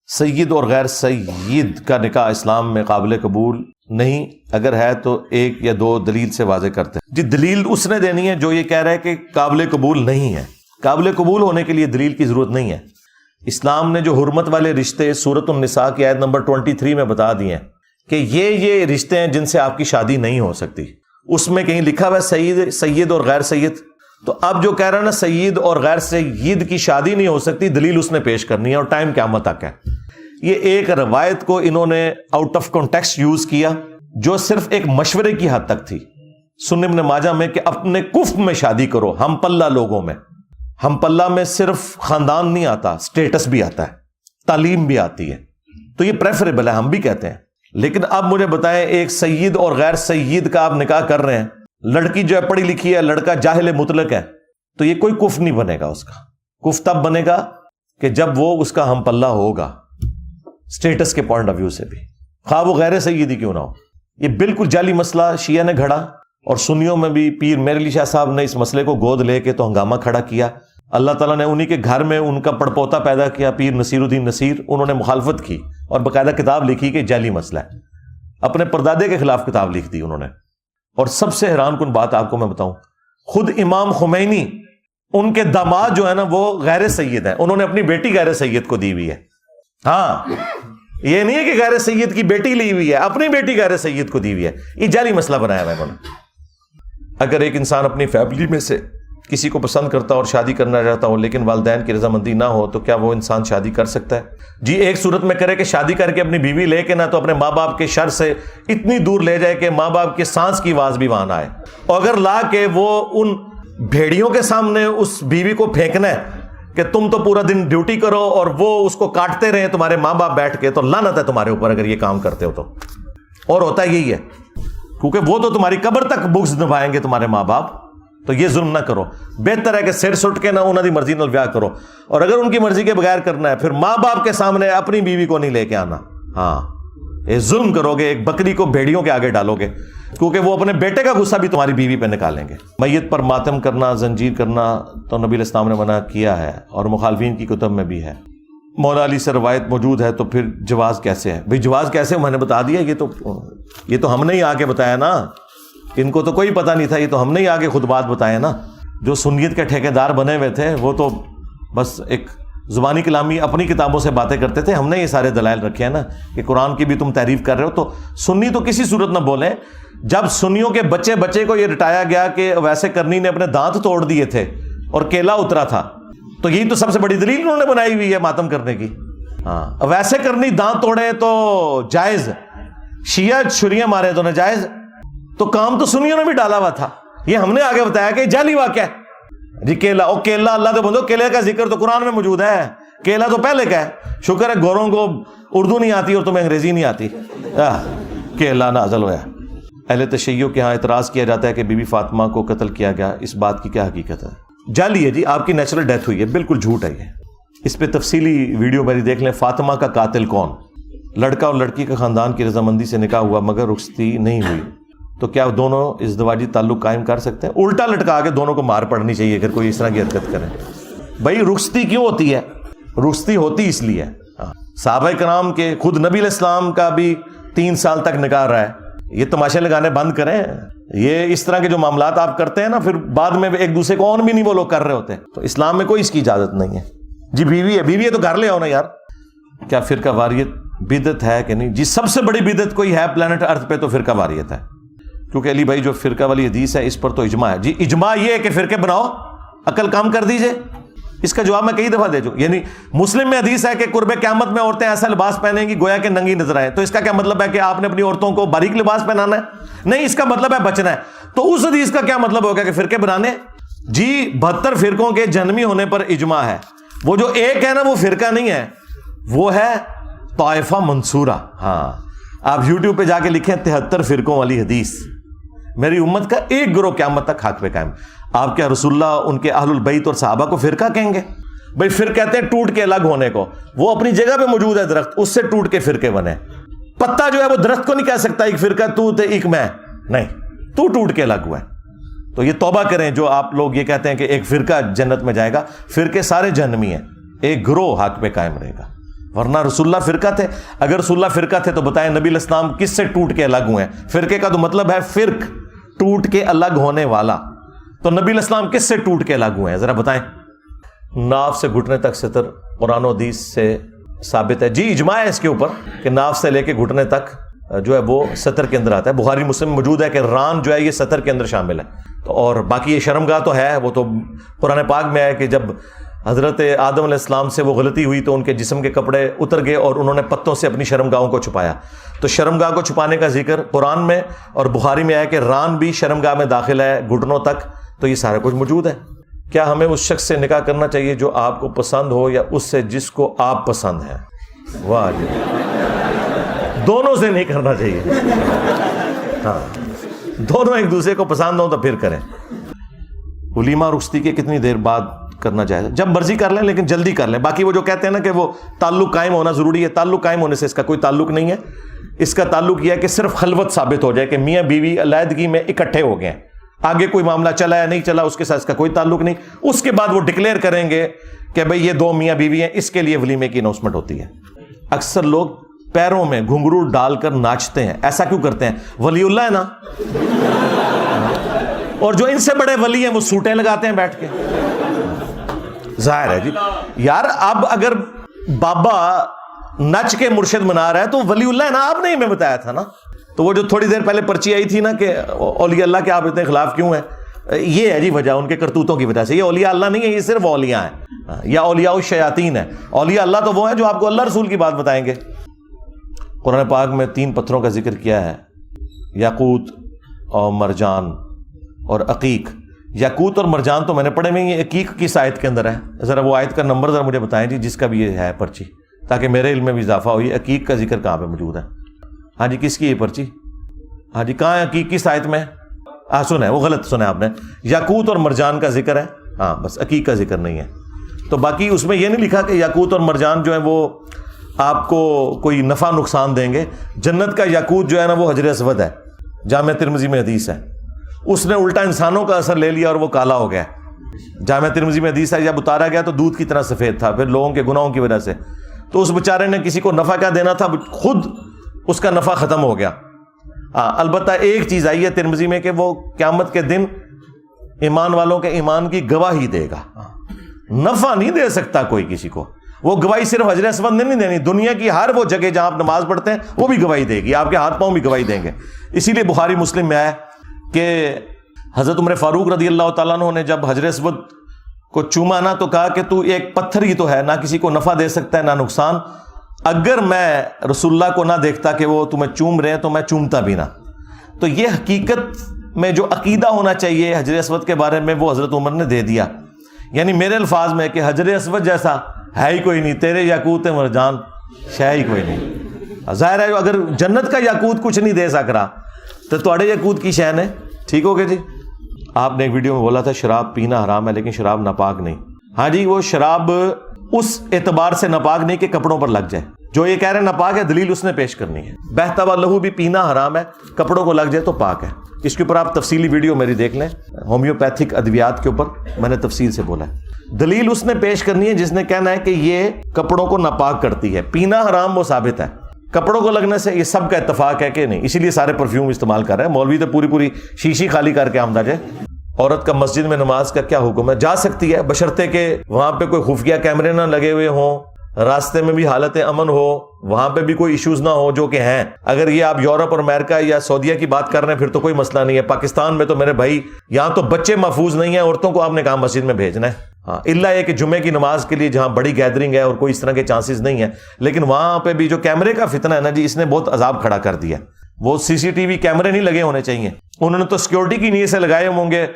سید اور غیر سید کا نکاح اسلام میں قابل قبول نہیں، اگر ہے تو ایک یا دو دلیل سے واضح کرتے ہیں۔ جی دلیل اس نے دینی ہے جو یہ کہہ رہا ہے کہ قابل قبول نہیں ہے۔ قابل قبول ہونے کے لیے دلیل کی ضرورت نہیں ہے۔ اسلام نے جو حرمت والے رشتے سورۃ النساء کی آیت نمبر 23 میں بتا دیے ہیں کہ یہ رشتے ہیں جن سے آپ کی شادی نہیں ہو سکتی، اس میں کہیں لکھا ہوا ہے سید اور غیر سید، تو اب جو کہہ رہا ہے نا سید اور غیر سید کی شادی نہیں ہو سکتی، دلیل اس نے پیش کرنی ہے اور ٹائم قیامت تک ہے۔ یہ ایک روایت کو انہوں نے آؤٹ آف کانٹیکسٹ یوز کیا جو صرف ایک مشورے کی حد تک تھی، سنن ابن ماجہ میں، کہ اپنے کفر میں شادی کرو، ہم پلہ لوگوں میں۔ ہم پلہ میں صرف خاندان نہیں آتا، سٹیٹس بھی آتا ہے، تعلیم بھی آتی ہے، تو یہ پریفریبل ہے، ہم بھی کہتے ہیں۔ لیکن اب مجھے بتائیں، ایک سید اور غیر سید کا آپ نکاح کر رہے ہیں، لڑکی جو ہے پڑھی لکھی ہے، لڑکا جاہل مطلق ہے، تو یہ کوئی کفر نہیں بنے گا اس کا۔ کفر تب بنے گا کہ جب وہ اس کا ہم پلہ ہوگا، سٹیٹس کے پوائنٹ آف ویو سے بھی، خواہ وہ غیر سیدی کیوں نہ ہو۔ یہ بالکل جعلی مسئلہ شیعہ نے گھڑا، اور سنیوں میں بھی پیر میر علی شاہ صاحب نے اس مسئلے کو گود لے کے تو ہنگامہ کھڑا کیا۔ اللہ تعالیٰ نے انہی کے گھر میں ان کا پڑپوتا پیدا کیا، پیر نصیر الدین نصیر، انہوں نے مخالفت کی اور باقاعدہ کتاب لکھی کہ جعلی مسئلہ ہے، اپنے پردادے کے خلاف کتاب لکھ دی انہوں نے۔ اور سب سے حیران کن بات آپ کو میں بتاؤں، خود امام خمینی، ان کے داماد جو ہے نا وہ غیر سید ہیں، انہوں نے اپنی بیٹی غیر سید کو دی ہوئی ہے۔ ہاں، یہ نہیں ہے کہ غیر سید کی بیٹی لی ہوئی ہے، اپنی بیٹی غیر سید کو دی ہوئی ہے۔ یہ جعلی مسئلہ بنایا ہوا ہے انہوں نے۔ اگر ایک انسان اپنی فیملی میں سے کسی کو پسند کرتا اور شادی کرنا چاہتا ہو لیکن والدین کی رضامندی نہ ہو، تو کیا وہ انسان شادی کر سکتا ہے؟ جی ایک صورت میں کرے کہ شادی کر کے اپنی بیوی لے کے نہ تو اپنے ماں باپ کے شر سے اتنی دور لے جائے کہ ماں باپ کے سانس کی آواز بھی وہاں نہ آئے، اور اگر لا کے وہ ان بھیڑیوں کے سامنے اس بیوی کو پھینکنا ہے کہ تم تو پورا دن ڈیوٹی کرو اور وہ اس کو کاٹتے رہے تمہارے ماں باپ بیٹھ کے، تو لعنت ہے تمہارے اوپر اگر یہ کام کرتے ہو تو۔ اور ہوتا یہی ہے، کیونکہ وہ تو تمہاری قبر تک بغض نبھائیں گے تمہارے ماں باپ، تو یہ ظلم نہ کرو۔ بہتر ہے کہ سر سٹ کے نہ انہوں دی مرضی نال بیاہ کرو، اور اگر ان کی مرضی کے بغیر کرنا ہے پھر ماں باپ کے سامنے اپنی بیوی کو نہیں لے کے آنا۔ ہاں، یہ ظلم کرو گے، ایک بکری کو بھیڑیوں کے آگے ڈالو گے، کیونکہ وہ اپنے بیٹے کا غصہ بھی تمہاری بیوی پہ نکالیں گے۔ میت پر ماتم کرنا، زنجیر کرنا تو نبی علیہ السلام نے منع کیا ہے، اور مخالفین کی کتب میں بھی ہے۔ مولا علی سے روایت موجود ہے، تو پھر جواز کیسے ہے؟ بھئی جواز کیسے، میں نے بتا دیا، یہ تو ہم نے ہی آ کے بتایا نا، ان کو تو کوئی پتہ نہیں تھا، یہ تو ہم نے ہی آگے خود بات بتایا نا۔ جو سنیت کے ٹھیکیدار بنے ہوئے تھے وہ تو بس ایک زبانی کلامی اپنی کتابوں سے باتیں کرتے تھے، ہم نے یہ سارے دلائل رکھے ہیں نا کہ قرآن کی بھی تم تعریف کر رہے ہو، تو سنی تو کسی صورت نہ بولیں۔ جب سنیوں کے بچے کو یہ رٹایا گیا کہ ویسے کرنی نے اپنے دانت توڑ دیے تھے اور کیلا اترا تھا، تو یہی تو سب سے بڑی دلیل انہوں نے بنائی ہوئی ہے ماتم کرنے کی۔ ہاں، ویسے کرنی دانت توڑے تو جائز، شیعہ چھریاں مارے تو ناجائز، تو کام تو سنیوں نے بھی ڈالا ہوا تھا۔ یہ ہم نے آگے بتایا کہ جعلی واقعہ ہے جی۔ کیلا، او کیلا، اللہ کے بندو، کیلے کا ذکر تو قرآن میں موجود ہے، کیلا تو پہلے کا ہے۔ شکر ہے گوروں کو اردو نہیں آتی اور تمہیں انگریزی نہیں آتی، کیلا نازل ہوا ہے۔ اہل تشیع کے ہاں اعتراض کیا جاتا ہے کہ بی بی فاطمہ کو قتل کیا گیا، اس بات کی کیا حقیقت ہے؟ جعلی ہے جی، آپ کی نیچرل ڈیتھ ہوئی ہے، بالکل جھوٹ ہے یہ۔ اس پہ تفصیلی ویڈیو میری دیکھ لیں، فاطمہ کا قاتل کون؟ لڑکا اور لڑکی کا خاندان کی رضامندی سے نکاح ہوا مگر رخصتی نہیں ہوئی، تو کیا دونوں ازدواجی تعلق قائم کر سکتے ہیں؟ الٹا لٹکا کے دونوں کو مار پڑنی چاہیے اگر کوئی اس طرح کی حرکت کرے۔ بھائی رخصتی کیوں ہوتی ہے؟ رخصتی ہوتی اس لیے ہے، صحابہ کرام کے، خود نبی علیہ السلام کا بھی 3 سال تک نکاح رہا ہے۔ یہ تماشے لگانے بند کریں، یہ اس طرح کے جو معاملات آپ کرتے ہیں نا پھر بعد میں ایک دوسرے کو اور بھی نہیں وہ لوگ کر رہے ہوتے، تو اسلام میں کوئی اس کی اجازت نہیں ہے۔ جی بیوی ہے تو گھر لے آؤ نا یار۔ کیا فرقہ واریت بدعت ہے کہ نہیں؟ جی سب سے بڑی بدعت کوئی ہے پلانٹ ارتھ پہ تو فرقہ واریت ہے، کیونکہ علی بھائی جو فرقہ والی حدیث ہے اس پر تو اجماع ہے۔ جی اجماع یہ ہے کہ فرقے بناؤ، عقل کام کر دیجئے، اس کا جواب میں کئی دفعہ دے چکا۔ یعنی مسلم میں حدیث ہے کہ قرب قیامت میں عورتیں ایسا لباس پہنیں گی گویا کہ ننگی نظر آئے، تو اس کا کیا مطلب ہے کہ آپ نے اپنی عورتوں کو باریک لباس پہنانا ہے؟ نہیں، اس کا مطلب ہے بچنا ہے۔ تو اس حدیث کا کیا مطلب ہوگا کہ فرقے بنانے؟ جی 72 فرقوں کے جنمی ہونے پر اجماع ہے۔ وہ جو ایک ہے نا وہ فرقہ نہیں ہے، وہ ہے طائفہ منصورہ۔ ہاں، آپ یوٹیوب پہ جا کے لکھیں 73 فرقوں والی حدیث، میری امت کا ایک گروہ قیامت تک حق پہ قائم۔ آپ کیا رسول اللہ ان کے اہل البیت اور صحابہ کو فرقہ کہیں گے؟ بھائی پھر کہتے ہیں ٹوٹ کے الگ ہونے کو، وہ اپنی جگہ پہ موجود ہے درخت، اس سے ٹوٹ کے فرقے بنے۔ پتا جو ہے وہ درخت کو نہیں کہہ سکتا ایک فرقہ تو تے ایک میں، نہیں، تو ٹوٹ کے الگ ہوا ہے۔ تو یہ توبہ کریں جو آپ لوگ یہ کہتے ہیں کہ ایک فرقہ جنت میں جائے گا، فرقے سارے جہنمی ہیں، ایک گروہ حق پہ قائم رہے گا۔ ورنہ رسول اللہ فرقہ تھے. اگر رسول اللہ فرقہ تھے تو بتائیں نبی علیہ السلام کس سے ٹوٹ کے الگ ہوئے ہیں؟ فرقے کا تو مطلب ہے فرق، ٹوٹ کے الگ ہونے والا. تو نبی علیہ السلام کس سے ٹوٹ کے الگ ہوئے ہیں ذرا بتائیں. ناف سے گھٹنے تک ستر قرآن و حدیث سے ثابت ہے. جی اجماع ہے اس کے اوپر کہ ناف سے لے کے گھٹنے تک جو ہے وہ ستر کے اندر آتا ہے. بخاری مسلم میں موجود ہے کہ ران جو ہے یہ ستر کے اندر شامل ہے. اور باقی یہ شرمگاہ تو ہے، وہ تو قرآن پاک میں ہے کہ جب حضرت آدم علیہ السلام سے وہ غلطی ہوئی تو ان کے جسم کے کپڑے اتر گئے اور انہوں نے پتوں سے اپنی شرمگاہوں کو چھپایا. تو شرمگاہ کو چھپانے کا ذکر قرآن میں اور بخاری میں ہے کہ ران بھی شرمگاہ میں داخل ہے گھٹنوں تک. تو یہ سارا کچھ موجود ہے. کیا ہمیں اس شخص سے نکاح کرنا چاہیے جو آپ کو پسند ہو یا اس سے جس کو آپ پسند ہیں؟ واہ جی، دونوں سے نہیں کرنا چاہیے. ہاں، دونوں ایک دوسرے کو پسند ہو تو پھر کریں. ولیمہ رخصتی کے کتنی دیر بعد کرنا چاہیے؟ جب مرضی کر لیں لیکن جلدی کر لیں. باقی وہ جو کہتے ہیں نا کہ وہ تعلق قائم ہونا ضروری ہے، تعلق قائم ہونے سے اس کا کوئی تعلق نہیں ہے. اس کا تعلق یہ ہے کہ صرف خلوت ثابت ہو جائے کہ میاں بیوی علیحدگی میں اکٹھے ہو گئے ہیں، آگے کوئی معاملہ چلا یا نہیں چلا اس کے ساتھ اس کا کوئی تعلق نہیں. اس کے بعد وہ ڈکلیئر کریں گے کہ بھئی یہ دو میاں بیوی ہیں. اس کے لیے ولیمے کی اناؤنسمنٹ ہوتی ہے. اکثر لوگ پیروں میں گھنگرو ڈال کر ناچتے ہیں، ایسا کیوں کرتے ہیں؟ ولی اللہ ہے نا. اور جو ان سے بڑے ولی ہیں وہ سوٹیں لگاتے ہیں بیٹھ کے. ظاہر ہے جی یار، اب اگر بابا نچ کے مرشد منا رہا ہے تو ولی اللہ ہے نا. آپ نے ہمیں بتایا تھا نا. تو وہ جو تھوڑی دیر پہلے پرچی آئی تھی نا کہ اولیاء اللہ کے آپ اتنے خلاف کیوں ہیں، یہ ہے جی وجہ ان کے کرتوتوں کی وجہ سے. یہ اولیاء اللہ نہیں ہے، یہ صرف اولیاء ہیں یا اولیاء الشیاطین ہیں. اولیاء اللہ تو وہ ہیں جو آپ کو اللہ رسول کی بات بتائیں گے. قرآن پاک میں 3 پتھروں کا ذکر کیا ہے، یاقوت اور مرجان اور عقیق. یاقوت اور مرجان تو میں نے پڑھے میں، یہ عقیق کس آیت کے اندر ہے؟ ذرا وہ آیت کا نمبر ذرا مجھے بتائیں جی، جس کا بھی یہ ہے پرچی، تاکہ میرے علم میں بھی اضافہ ہو. یہ عقیق کا ذکر کہاں پہ موجود ہے؟ ہاں جی کس کی یہ پرچی؟ ہاں جی کہاں ہے عقیق، کس آیت میں؟ سنا وہ غلط سنا آپ نے. یاقوت اور مرجان کا ذکر ہے، ہاں بس عقیق کا ذکر نہیں ہے. تو باقی اس میں یہ نہیں لکھا کہ یاقوت اور مرجان جو ہے وہ آپ کو کوئی نفع نقصان دیں گے. جنت کا یاقوت جو ہے نا وہ حجر اسود ہے، جامع ترمذی میں حدیث ہے. اس نے الٹا انسانوں کا اثر لے لیا اور وہ کالا ہو گیا. جامع ترمذی میں حدیث ہے جب اتارا گیا تو دودھ کی طرح سفید تھا، پھر لوگوں کے گناہوں کی وجہ سے. تو اس بیچارے نے کسی کو نفع کیا دینا تھا، خود اس کا نفع ختم ہو گیا. البتہ ایک چیز آئی ہے ترمذی میں کہ وہ قیامت کے دن ایمان والوں کے ایمان کی گواہی دے گا. نفع نہیں دے سکتا کوئی کسی کو. وہ گواہی صرف حجر اسود نے نہیں دینی، دنیا کی ہر وہ جگہ جہاں آپ نماز پڑھتے ہیں وہ بھی گواہی دے گی، آپ کے ہاتھ پاؤں بھی گواہی دیں گے. اسی لیے بخاری مسلم میں آیا کہ حضرت عمر فاروق رضی اللہ تعالیٰ عنہ نے جب حجر اسود کو چوما نا تو کہا کہ تو ایک پتھر ہی تو ہے، نہ کسی کو نفع دے سکتا ہے نہ نقصان. اگر میں رسول اللہ کو نہ دیکھتا کہ وہ تمہیں چوم رہے ہیں تو میں چومتا بھی نہ. تو یہ حقیقت میں جو عقیدہ ہونا چاہیے حجر اسود کے بارے میں وہ حضرت عمر نے دے دیا. یعنی میرے الفاظ میں کہ حجر اسود جیسا ہے ہی کوئی نہیں، تیرے یاقوت مرجان شے ہی کوئی نہیں. ظاہر ہے اگر جنت کا یاقوت کچھ نہیں دے سک رہا تو تھوڑے یاقوت کی شے نے. ٹھیک ہو گیا جی. آپ نے ایک ویڈیو میں بولا تھا شراب پینا حرام ہے لیکن شراب ناپاک نہیں. ہاں جی وہ شراب اس اعتبار سے ناپاک نہیں کہ کپڑوں پر لگ جائے. جو یہ کہہ رہے ہیں ناپاک ہے دلیل اس نے پیش کرنی ہے. بہتا ہوا لہو بھی پینا حرام ہے، کپڑوں کو لگ جائے تو پاک ہے. اس کے اوپر آپ تفصیلی ویڈیو میری دیکھ لیں، ہومیوپیتھک ادویات کے اوپر میں نے تفصیل سے بولا ہے. دلیل اس نے پیش کرنی ہے جس نے کہنا ہے کہ یہ کپڑوں کو ناپاک کرتی ہے. پینا حرام وہ ثابت ہے، کپڑوں کو لگنے سے یہ سب کا اتفاق ہے کہ نہیں. اسی لیے سارے پرفیوم استعمال کر رہے ہیں. مولوی تو پوری شیشی خالی کر کے آمدہ جائے. عورت کا مسجد میں نماز کا کیا حکم ہے؟ جا سکتی ہے بشرطے کہ وہاں پہ کوئی خفیہ کیمرے نہ لگے ہوئے ہوں، راستے میں بھی حالت امن ہو، وہاں پہ بھی کوئی ایشوز نہ ہو جو کہ ہیں. اگر یہ آپ یورپ اور امریکہ یا سعودیہ کی بات کر رہے ہیں پھر تو کوئی مسئلہ نہیں ہے. پاکستان میں تو میرے بھائی یہاں تو بچے محفوظ نہیں ہیں، عورتوں کو آپ نے کہا مسجد میں بھیجنا ہے. ہاں الا یہ کہ جمعے کی نماز کے لیے جہاں بڑی گیدرنگ ہے اور کوئی اس طرح کے چانسز نہیں ہے. لیکن وہاں پہ بھی جو کیمرے کا فتنہ ہے نا جی، اس نے بہت عذاب کھڑا کر دیا. وہ CCTV کیمرے نہیں لگے ہونے چاہیے. انہوں نے تو سیکیورٹی کی نیت سے لگائے ہوں گے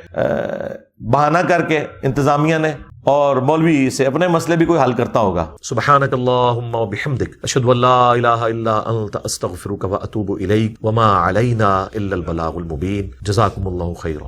بہانہ کر کے انتظامیہ نے، اور مولوی سے اپنے مسئلے بھی کوئی حل کرتا ہوگا. سبحانک اللہم و بحمدک اشہد ان لا الہ الا انت استغفرک و اتوب الیک وما علینا الا البلاغ المبین. جزاکم اللہ خیرا.